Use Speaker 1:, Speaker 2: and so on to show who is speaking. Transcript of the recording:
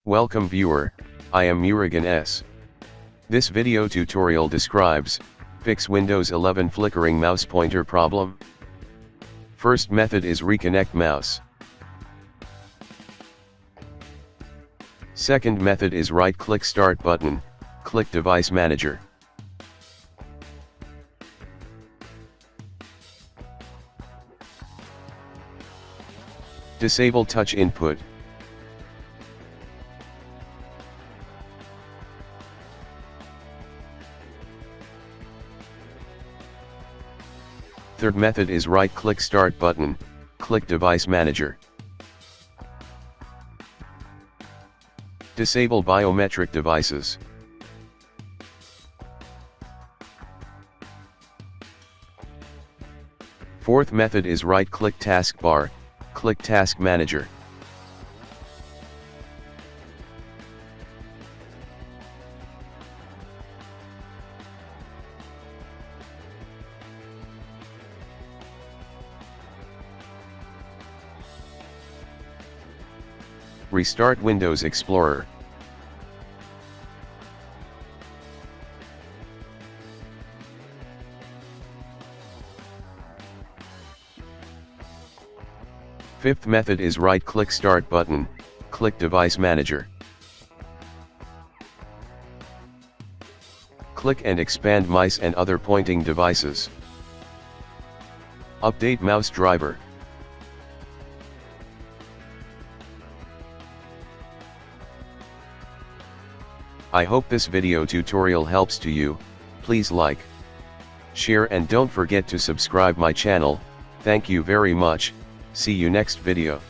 Speaker 1: Welcome viewer, I am Murugan S. This video tutorial describes, fix Windows 11 flickering mouse pointer problem. First method is Reconnect mouse. Second method is right-click Start button, click Device Manager. Disable touch input. Third method is right-click Start button, click Device Manager. Disable biometric devices. Fourth method is right-click Taskbar, click Task Manager. Restart Windows Explorer. Fifth method is right-click Start button, click Device Manager. Click and expand mice and other pointing devices. Update mouse driver. I hope this video tutorial helps to you. Please like, share and don't forget to subscribe my channel. Thank you very much. See you next video.